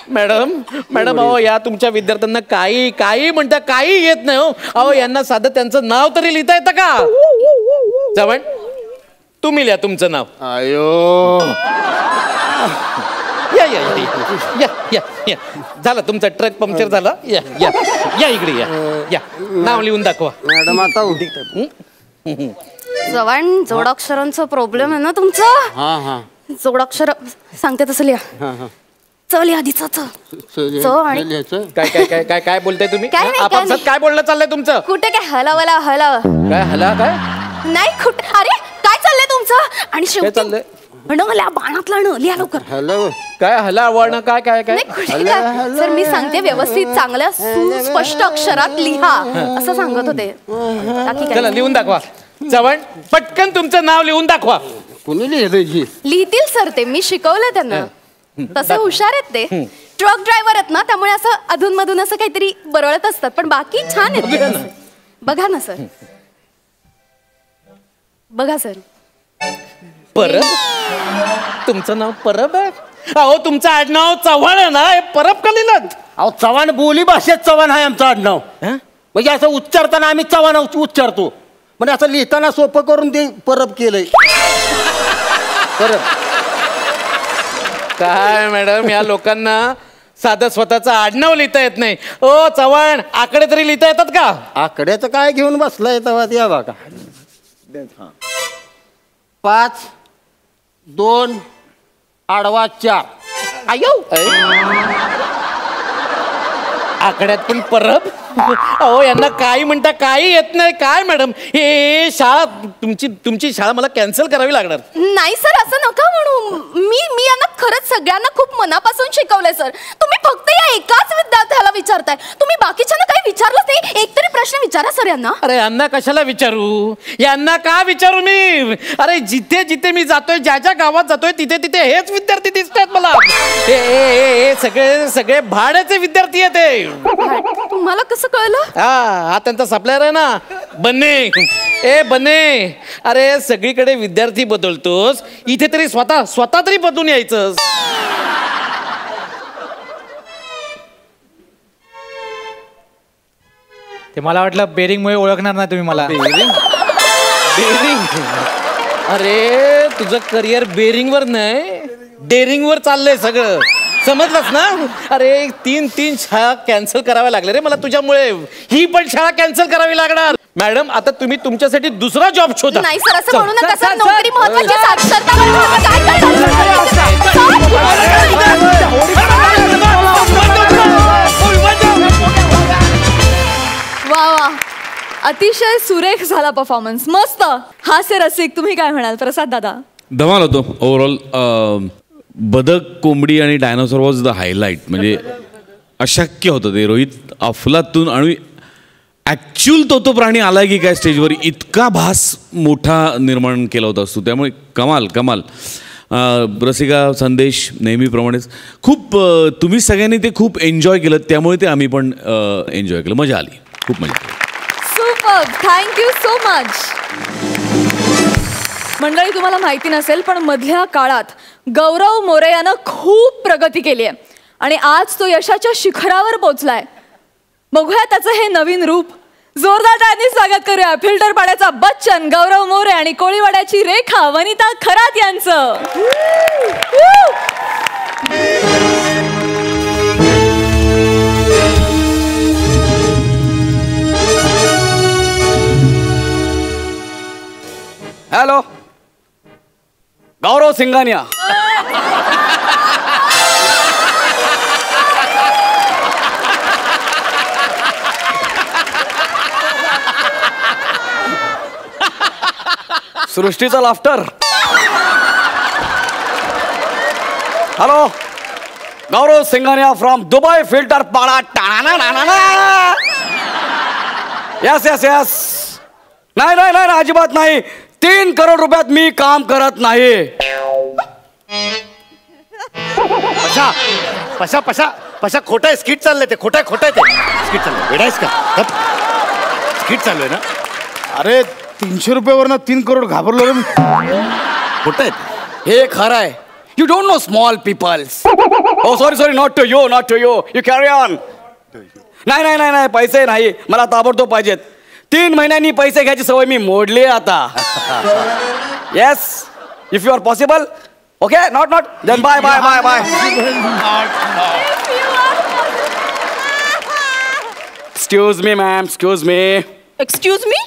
मॅडम अहो या तुमच्या विद्यार्थ्यांना काही म्हणता काही येत नाही हो. अहो यांना साधं त्यांचं नाव तरी लिहिता येतं का? चव्हाण तुम्ही लिहा तुमचं नाव. आयो या या या या या झालं तुमचा ट्रक पंक्चर झाला. या या या इकडे या या नाव लिहून दाखवा. मॅडम आता चव्हाण जोडाक्षरांचा प्रॉब्लेम आहे ना तुमचं? हा हा जोडाक्षर सांगते तसं लिहा. चल आधीच आणि काय काय काय काय काय बोलताय तुम्ही? काय नाही, आपापसात काय काय बोलणं चाललंय तुमचं? कुठे काय हलावला हलाव काय हला काय नाही कुठे. अरे काय चाललंय तुमचं? आणि काय शेवटी चाललंय? बाणातला लिहा लवकर. हॅलो काय हला वळणं काय काय काय? नाही, कुठे काय? सर मी सांगते व्यवस्थित चांगल्या सुस्पष्ट अक्षरात लिहा असं सांगत होते. बाकी काय? चला लिहून दाखवा. चव्हाण पटकन तुमचं नाव लिहून दाखवा. कुणी लिहिलं? लिहितील सर ते, मी शिकवलंय त्यांना. तसे हुशार आहेत ते. ट्रक ड्रायव्हर आहेत ना, त्यामुळे असं अधून मधून असं काहीतरी बरळत असतात, पण बाकी छान आहेत. बघा ना सर, बघा सर. परब? तुमचं नाव परब आहे? अहो तुमचं आडनाव चव्हाण आहे ना, हे परब का लिहिलं? अहो चव्हाण बोली भाषेत चव्हाण आहे आमचं आडनाव. म्हणजे असं उच्चारताना आम्ही चव्हाण उच्चारतो, म्हणजे असं लिहिताना सोपं करून ते परब केलंय. परब काय मॅडम या लोकांना साधं स्वतःचं आडनाव लिहिता येत नाही. ओ चव्हाण आकडे तरी लिहिता येतात का? आकड्याचं काय घेऊन बसलाय तेव्हा त्या बघा. 5 2 आडवा 4. आयो आकड्यात पण परब. अहो यांना काही म्हणता काही येत नाही काय मॅडम हे शाळा तुमची शाळा मला कॅन्सल करावी लागणार. नाही सर असं नका म्हणू. मी यांना खरंच सगळ्यांना खूप मनापासून शिकवलंय सर. तुम्ही फक्त या एकाच विद्यार्थ्याला विचारताय. तुम्ही बाकीच्यांना काही विचारलंच नाही. एक तरी प्रश्न विचारा सर यांना. अरे यांना कशाला विचारू यांना का विचारू मी. अरे जिथे जिथे मी जातोय ज्या ज्या गावात जातोय तिथे तिथे हेच विद्यार्थी दिसतात मला. हे सगळे सगळे भाड्याचे विद्यार्थी आहेत ते. तुम्हाला कसं कळलं. हा त्यांचा सप्लायर आहे ना बन्ने. बन्ने अरे सगळीकडे विद्यार्थी बदलतोस इथे तरी स्वतः तरी बदलून यायचं. ते मला वाटलं बेरिंगमुळे ओळखणार नाही तुम्ही मला. बेरिंग अरे तुझं करिअर बेरिंग वर नाही डेअरिंग वर चाललंय सगळं समजलंस ना. अरे तीन शाळा कॅन्सल कराव्या लागल्या रे मला तुझ्यामुळे. ही पण शाळा कॅन्सल करावी लागणार. मॅडम आता तुम्ही तुमच्यासाठी दुसरा जॉब शोधा. नाही सर असं म्हणू नका सर. नोकरी महत्त्वाची साक्षरता महत्त्वाची. वा वा अतिशय सुरेख झाला परफॉर्मन्स. मस्त. हास्य रसिक तुम्ही काय म्हणाल प्रसाद दादा. धमाल होतो ओव्हरऑल. बदक कोंबडी आणि डायनोसॉर वॉज द हायलाईट. म्हणजे अशक्य होतं ते. रोहित अफलातून आणि ॲक्च्युअल तो प्राणी आलाय की काय स्टेजवर इतका भास मोठा निर्माण केला होता असतो. त्यामुळे कमाल. रसिका संदेश नेहमीप्रमाणेच खूप तुम्ही सगळ्यांनी ते खूप एन्जॉय केलं त्यामुळे ते आम्ही पण एन्जॉय केलं. मजा आली खूप मजा. सुपर. Thank you so much. मंडळी तुम्हाला माहिती नसेल पण मधल्या काळात गौरव मोरे यानं खूप प्रगती केली आहे आणि आज तो यशाच्या शिखरावर पोहोचलाय. बघूया त्याचं हे नवीन रूप. जोरदार टाळ्यांनी स्वागत करूया फिल्टर पाड्याचा बच्चन गौरव मोरे आणि कोळीवाड्याची रेखा वनिता खरात यांचं. हॅलो गौरव सिंघानिया. सृष्टीचा laughter. Hello Gaurav Singhania from Dubai filter Pada. Yes yes yes. नाही अजिबात नाही. 3 करोड रुपयात मी काम करत नाही. पशा खोटं आहे. स्किट चाललंय ते. खोटं आहे ते. स्किट चाललंय. वेडायस का. स्किट चालू आहे ना. अरे 300 रुपयावरनं 3 करोड घाबरलो रे. खोटं आहे. हे खरं आहे. You don't know small peoples. Oh sorry not to you you carry on. नाही पैसे नाही मला ताबडतोब पाहिजेत. 3 महिन्यांनी पैसे घ्यायची सवय मी मोडली आता. Yes if you are possible. Okay not then bye. Excuse me ma'am. Excuse me.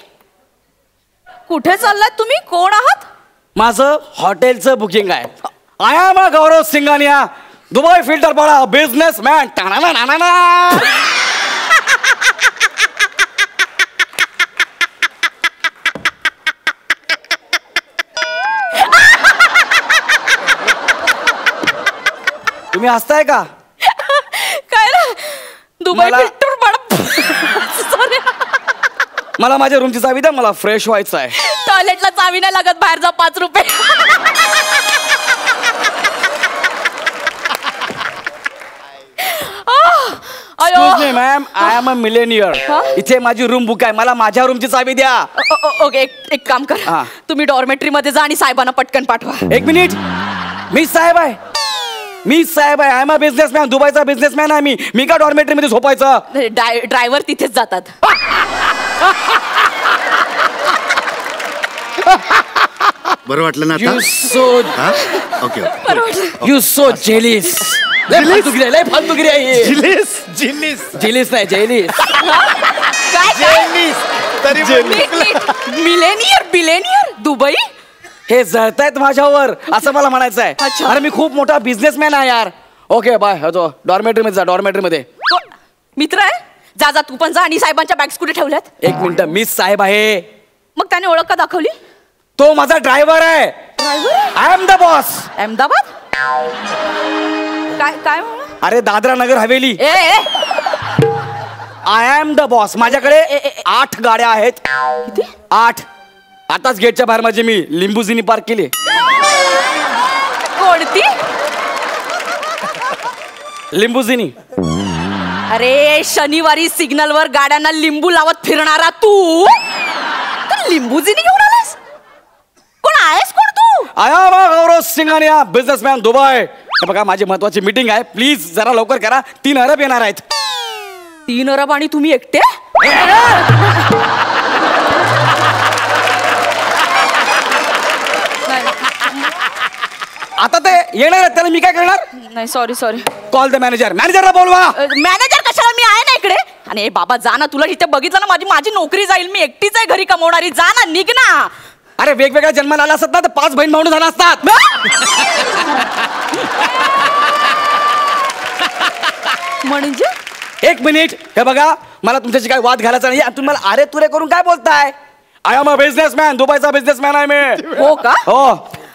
कुठे चाललात तुम्ही. कोण आहात. माझं हॉटेलचं बुकिंग आहे. I am a Gaurav Singhania Dubai filter Pada businessman. तुम्ही हसताय का. काय ना दुबई फिल्टर पाडा. मला माझ्या रूमची चावी द्या. मला फ्रेश व्हायचं आहे. टॉयलेटला चावी नाही लागत. बाहेर जा 5 रुपये. Excuse me ma'am I am a millionaire. इथे माझी रूम बुक आहे. मला माझ्या रूमची चावी द्या. ओके एक काम करा. तुम्ही डॉर्मेटरी मध्ये जा आणि साहेबांना पटकन पाठवा. 1 मिनिट. मी साहेब आहे. I am a businessman. दुबईचा बिझनेसमॅन आहे मी का डॉर्मेटरी मध्ये झोपायचं. ड्रायव्हर तिथेच जातात. बरं वाटलं ना. Okay you so जेलिस. लय फालतूगिरी आहे. जिलिस नाही जेलिस. Billionaire Dubai. हे जळतायत माझ्यावर असं मला म्हणायचं आहे. अरे मी खूप मोठा बिझनेसमॅन आहे यार. Okay bye. डॉर्मेटरी मध्ये जा. डॉर्मेटरी मध्ये मित्र आहे. जा जा तू पण जा. आणि साहेबांच्या बॅग्स कुठे ठेवल्यात? एक मिनिट, मीच साहेब आहे. मग त्याने ओळख का दाखवली? तो माझा ड्रायव्हर आहे. I am the boss. Ahmedabad? काय काय म्हणा? अरे Dadra Nagar Haveli. I am the boss. माझ्याकडे 8 गाड्या आहेत. किती? 8. आताच गेटच्या बाहेर माझी मी लिंबुजिनी पार्क केली. कोणती? लिंबुजिनी. अरे शनिवारी सिग्नलवर गाड्यांना लिंबू लावत फिरणारा तू लिंबुजिनी घेऊन आलास? कोण आहेस कोण तू? आया गौरव सिंघानिया, बिझनेसमॅन, दुबई. हे बघा माझी महत्वाची मीटिंग आहे, प्लीज जरा लवकर करा. 3 अरब येणार आहेत. 3 अरब आणि तुम्ही एकटे? आता ते येणार आहेत, त्याला मी काय करणार? नाही sorry sorry. Call the manager. मॅनेजरला बोलवा. मॅनेजर कशाला? मी आहे ना इकडे. आणि बाबा जा ना, तुला इथे बघितलं ना माझी नोकरी जाईल. मी एकटीच आहे घरी कमवणारी. जा ना, निघ ना. अरे वेगवेगळ्या जन्माला आला असतात ना तर 5 बहीण भावंड झाला असतात. म्हणजे? एक मिनिट, हे बघा मला तुमच्याशी काय वाद घालायचा नाही. तुम्ही मला अरे तुरे करून काय बोलताय? I am a businessman. दुबईचा बिझनेसमॅन आहे मी. हो का? हो.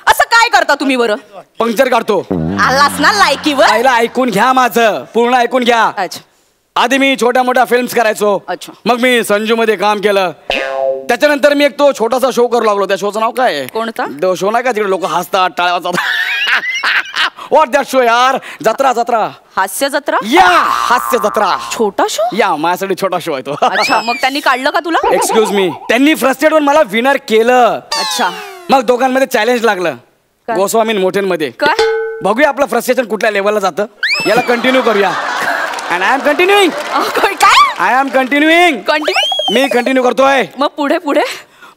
असं काय करता तुम्ही बरं? पंक्चर काढतो. आलास ना लायकीवर? पहिला ऐकून घ्या माझं, पूर्ण ऐकून घ्या. अच्छा. आधी मी छोट्या मोठ्या फिल्म्स करायचो. अच्छा. मग मी संजू मध्ये काम केलं. त्याच्यानंतर मी एक तो छोटासा शो करू लागलो. त्या शोचं नाव काय आहे? कोणता? तो शो नाही का तिकडे लोक हसतात, टाळ्या वाजतात. व्हॉट दॅट शो यार? जत्रा. जत्रा. हास्य जत्रा? या हास्य जत्रा. छोटा शो? या माझ्यासाठी छोटा शो आहे तो. अच्छा. मग त्यांनी काढलं का तुला? Excuse me. त्यांनी फ्रस्ट्रेट होऊन मला विनर केलं. अच्छा. मग दोघांमध्ये चॅलेंज लागलं. गोस्वामी मोठेंमध्ये. काय? बघूया आपलं फ्रस्ट्रेशन कुठल्या लेवलला जातं. याला कंटिन्यू करूया. And I am continuing. काय? I am continuing. मी कंटिन्यू करतोय. मग पुढे पुढे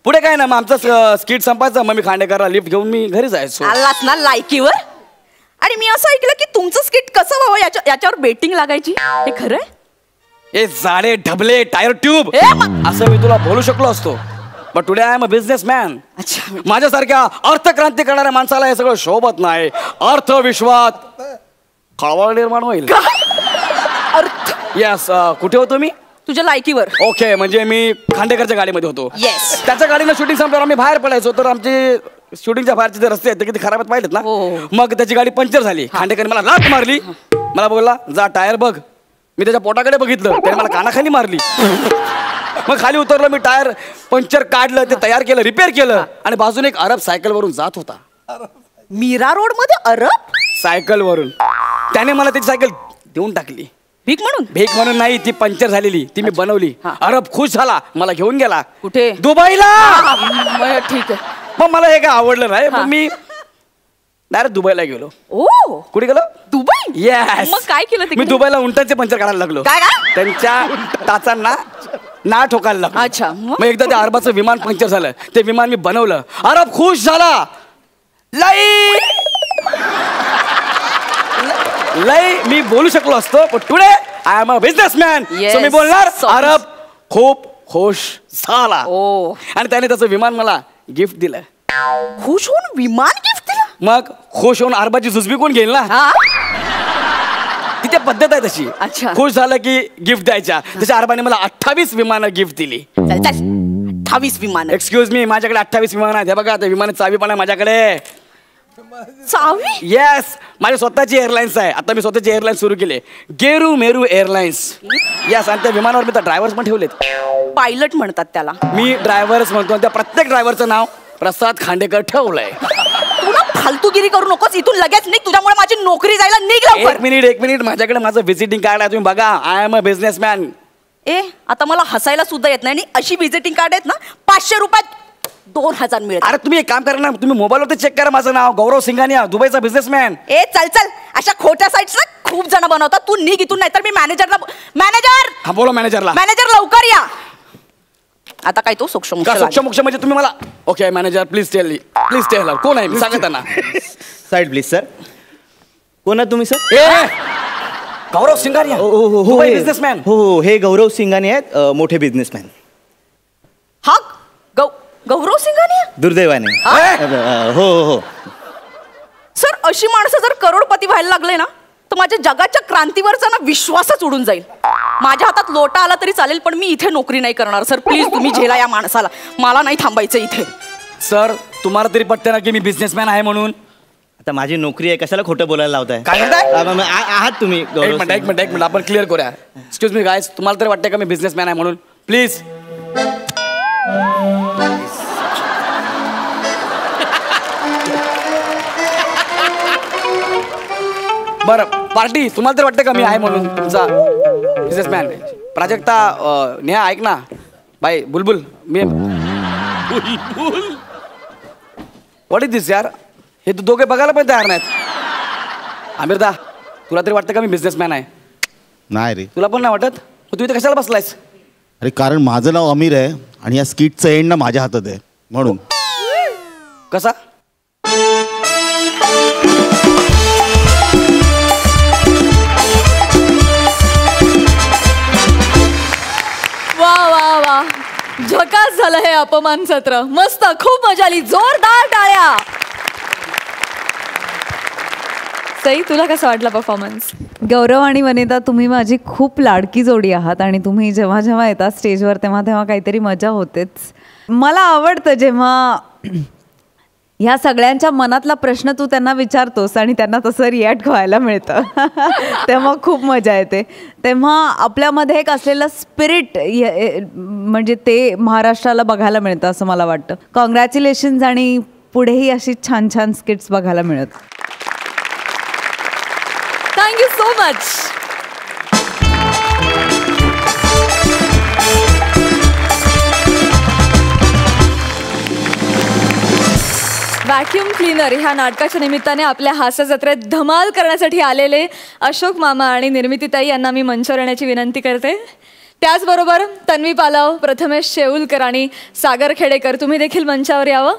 पुढे काय ना, मग आमचं स्किट संपायचं. मग मी खांडेकरला लिफ्ट घेऊन मी घरी जायचो. आलास ना लायकीवर? आणि मी असं ऐकलं की तुमचं स्किट कसं व्हावं याच्यावर बेटिंग लागायची. हे खरंय? ए जाडे ढबले टायर ट्यूब असं मी तुला बोलू शकलो असतो. But today I am a businessman. अच्छा. माझ्यासारख्या अर्थक्रांती करणाऱ्या माणसाला हे सगळं शोभत नाही. अर्थविश्वात खळबळ निर्माण होईल. अर्थ? येस. कुठे होतो मी? तुझ्या लायकीवर. ओके. म्हणजे मी खांडेकरच्या गाडीमध्ये होतो. येस. त्याच्या गाडीनं शूटिंग संपल्यावर आम्ही बाहेर पडायचो. तर आमचे शूटिंगच्या बाहेरचे जे रस्ते आहेत ते किती खराब आहेत पाहिलेत ना. मग त्याची गाडी पंक्चर झाली. खांडेकरने मला लाथ मारली. मला बोलला जा टायर बघ. मी त्याच्या पोटाकडे बघितलं, त्याने मला कानाखाली मारली. मग खाली उतरलो मी, टायर पंक्चर काढलं, ते तयार केलं, रिपेअर केलं. आणि बाजूने एक अरब सायकल वरून जात होता. मीरा रोड मध्ये अरब? सायकल वरून. त्याने मला त्याची सायकल देऊन टाकली. भीक म्हणून? भीक म्हणून नाही, ती पंक्चर झालेली, ती मी बनवली. अरब खुश झाला, मला घेऊन गेला. कुठे? दुबईला. ठीक आहे. मग मला हे काय आवडलं नाही. मग मी डायरेक्ट दुबईला गेलो. ओ. कुठे गेलो? दुबई. येस. मग काय केलं? मी दुबईला उंटाचे पंक्चर काढायला लागलो. काय? त्यांच्या टाचांना ना ठोकायला लागलो. अच्छा. मग एकदा त्या अरबाचं विमान पंक्चर झालं. ते विमान मी बनवलं. अरब खुश झाला. लई मी बोलू शकलो असतो, पण today I am a businessman. So मी बोलणार अरब खूप खुश झाला. आणि त्याने त्याचं विमान मला गिफ्ट दिलं. खुश होऊन विमान गिफ्ट दिलं? मग खुश होऊन अरबाची जुजबी कोण घेईल ना. तिथे पद्धत आहे तशी. अच्छा. खुश झालं की गिफ्ट द्यायच्या. तशा अरबाने मला 28 विमानं गिफ्ट दिली. 28 विमान? एक्सक्यूज मी, माझ्याकडे 28 विमान आहेत. हे बघा त्या विमानाची चावी पण आहे माझ्याकडे. चावी? येस. माझी स्वतःची एअरलाइन्स आहे. आता मी स्वतःची एअरलाईन सुरू केली, गेरू मेरू एअरलाइन्स. येस. आणि त्या विमानावर मी तर ड्रायव्हर्स पण ठेवलेत. पायलट म्हणतात त्याला. मी ड्रायव्हर्स म्हणतो. त्या प्रत्येक ड्रायव्हरचं नाव प्रसाद खांडेकर ठेवलंय. तुला फालतूगिरी करू नकोस. इथून लगेच निघ, तुझ्यामुळे माझी नोकरी जायला. निघ लवकर. एक मिनिट. माझ्याकडे माझं व्हिजिटिंग कार्ड आहे, तुम्ही बघा. I am a businessman. आता मला हसायला सुद्धा येत नाही. आणि अशी व्हिजिटिंग कार्ड आहेत ना, 500 रुपयात 2000 मिळेल. अरे तुम्ही एक काम करा ना, तुम्ही मोबाईलवरती चेक करा. माझं नाव गौरव सिंघानिया, दुबईचा बिझनेसमॅन. चल अशा खोट्या साईट्स ना खूप जण बनवतात. तू निघ इथून, नाहीतर मी मॅनेजरला. मॅनेजर. हा बोलो मॅनेजरला. मॅनेजर लवकर या. आता काय तो सोक्ष सोक्ष म्हणजे तुम्ही मला. ओके मॅनेजर प्लीज टेल कोण आहे मी सांगा त्यांना. Side please sir. कोण आहे तुम्ही सर? गौरव सिंघानिया. हो बिझनेसमॅन. हो हे गौरव सिंघानिया आहेत, मोठे बिझनेसमॅन. हा गौरव सिंघानिया? दुर्दैवाने. हो. सर अशी माणसं जर करोडपती व्हायला लागले ना, तर माझ्या जगाच्या क्रांतीवरचा ना विश्वासच उडून जाईल. माझ्या हातात लोटा आला तरी चालेल, पण मी इथे नोकरी नाही करणार सर. प्लीज तुम्ही झेला या माणसाला, मला नाही थांबायचं इथे. सर तुम्हाला तरी पटते ना की मी बिझनेसमॅन आहे म्हणून? आता माझी नोकरी आहे, कशाला खोटं बोलायला लावताय? काय म्हणताय? आहात तुम्ही? एक मिनिट आपण क्लिअर करूया. एक्सक्यूज मी गायस, तुम्हाला तरी वाटतंय का मी बिझनेसमॅन आहे म्हणून? प्लीज. बरं पार्टी, तुम्हाला तरी वाटतं का मी आहे म्हणून तुमचा बिझनेसमॅन? प्राजक्ता, नेहा ऐक ना, बाई बुलबुल, मी व्हॉट इज दिस यार? हे तू दोघे बघायला पण तयार नाहीत. आमिरदा, तुला तरी वाटतं का मी बिझनेसमॅन आहे? नाही रे. तुला पण नाही वाटत? तू इथे कशाला बसलायस? अरे कारण माझं नाव अमीर आहे आणि या स्किटचं एंड ना माझ्या हातात आहे म्हणून. कसा? वा वा वा, झकास झालं हे अपमान सत्र. मस्त, खूप मजा आली. जोरदार टाळ्या. सई, तुला कसा वाटला परफॉर्मन्स? गौरव आणि वनिता, तुम्ही माझी खूप लाडकी जोडी आहात आणि तुम्ही जेव्हा जेव्हा येतात स्टेजवर तेव्हा तेव्हा काहीतरी मजा होतेच. मला आवडतं जेव्हा ह्या सगळ्यांच्या मनातला प्रश्न तू त्यांना विचारतोस आणि त्यांना तसं रिॲक्ट व्हायला मिळतं. तेव्हा खूप मजा येते. तेव्हा आपल्यामध्ये एक असलेलं स्पिरिट म्हणजे ते महाराष्ट्राला बघायला मिळतं असं मला वाटतं. कॉंग्रॅच्युलेशन्स आणि पुढेही अशी छान छान स्किट्स बघायला मिळत. Thank you so much. Vacuum cleaner ह्या नाटकाच्या निमित्ताने आपल्या हास्य जत्रेत धमाल करण्यासाठी आलेले अशोक मामा आणि निर्मितीताई यांना मी मंचावर येण्याची विनंती करते. त्याचबरोबर तन्वी पालव, प्रथमेश शेऊलकर आणि सागर खेडेकर, तुम्ही देखील मंचावर यावं.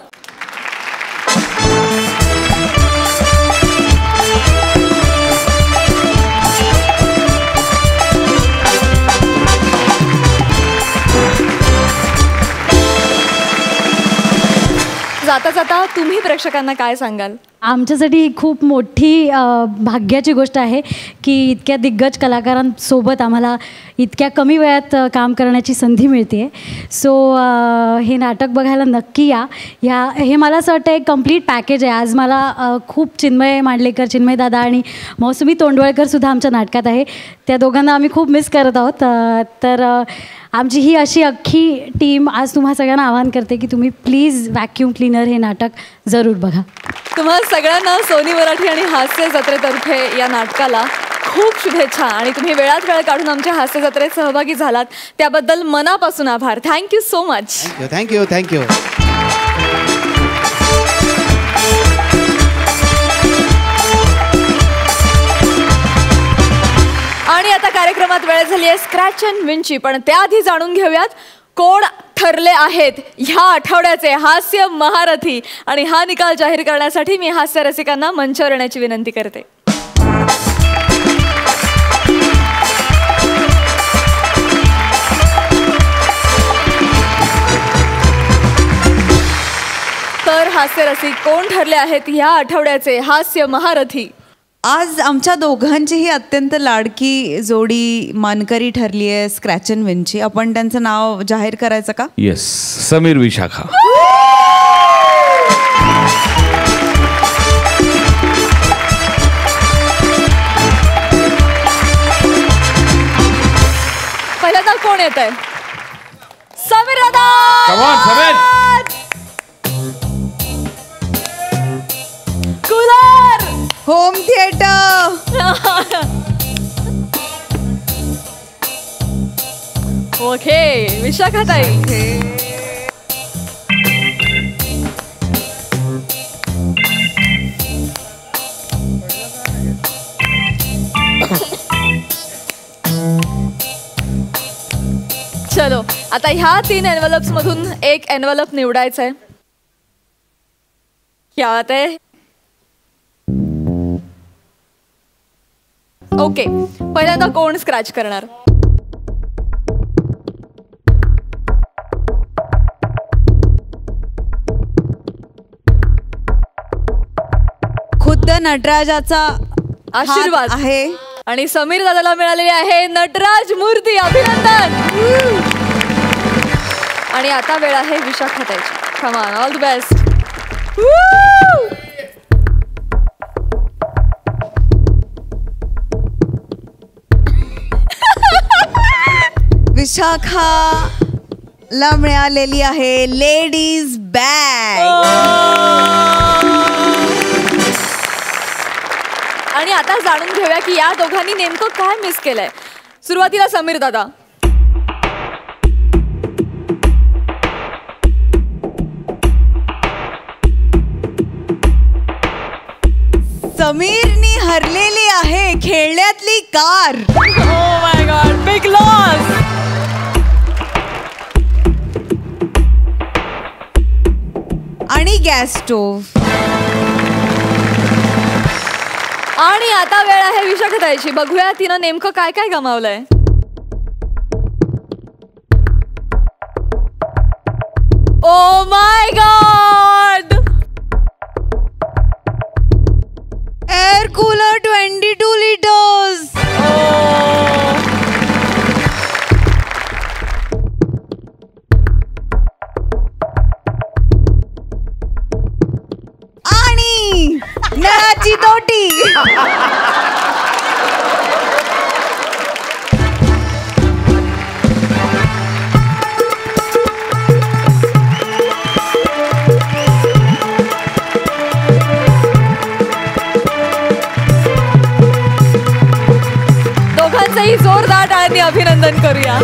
जाता जाता तुम्ही प्रेक्षकांना काय सांगाल? आमच्यासाठी ही खूप मोठी भाग्याची गोष्ट आहे की इतक्या दिग्गज कलाकारांसोबत आम्हाला इतक्या कमी वेळात काम करण्याची संधी मिळते. सो हे नाटक बघायला नक्की या. हे मला असं वाटतं एक कम्प्लीट पॅकेज आहे. आज मला खूप चिन्मय मांडलेकर, चिन्मय दादा आणि मौसमी तोंडवळकरसुद्धा आमच्या नाटकात आहे. त्या दोघांना आम्ही खूप मिस करत आहोत. तर आमची ही अशी अख्खी टीम आज तुम्हा सगळ्यांना आवाहन करते की तुम्ही प्लीज व्हॅक्यूम क्लीनर हे नाटक जरूर बघा. तुम्हाला सगळ्यांना सोनी मराठी आणि हास्य जत्रेतर्फे या नाटकाला खूप शुभेच्छा. आणि तुम्ही वेळात वेळ काढून आमच्या हास्य जत्रेत सहभागी झालात त्याबद्दल मनापासून आभार. Thank you so much. Thank you thank you. आणि आता कार्यक्रमात वेळ झाली आहे स्क्रॅच अँड विनची. पण त्याआधी जाणून घेऊयात कोण ठरले आहेत ह्या आठवड्याचे हास्य महारथी. आणि हा निकाल जाहीर करण्यासाठी मी हास्य रसिकांना मंचावर येण्याची विनंती करते. तर हास्य रसिक कोण ठरले आहेत ह्या आठवड्याचे हास्य महारथी? आज आमच्या दोघांचीही अत्यंत लाडकी जोडी मानकरी ठरली आहे स्क्रॅच अँड विनची. आपण त्यांचं नाव जाहीर करायचं का? येस, समीर विशाखा. पहिल्यांदा कोण येत आहे? समीर दादा. Cooler, home theatre. ओके, विशाखाताई. चलो, आता ह्या 3 एनव्हलप्स मधून एक एनव्हलप निवडायचं आहे. क्या बात आहे. ओके, पहिल्यांदा कोण स्क्रॅच करणार? खुद्द नटराजाचा आशीर्वाद आहे आणि समीर दादाला मिळालेली आहे नटराज मूर्ती. अभिनंदन. आणि आता वेळ आहे विशाखाताईची. Come on, all the best. विशाखाला मिळालेली आहे लेडीज बॅग. आणि आता जाणून घेऊया की या दोघांनी नेमकं काय मिस केलंय. सुरुवातीला समीर दादा. समीरनी हरलेली आहे खेळण्यातली car. Oh my god, big loss. आणि गॅस स्टोव्ह. आणि आता वेळ आहे विशाखाताईची. बघूया तिनं नेमकं काय काय गमावलंय. Oh my god. Air cooler 22 litres. आणि नळाची तोटी. दोघांचंही जोरदार टाळ्यांनी अभिनंदन करूया.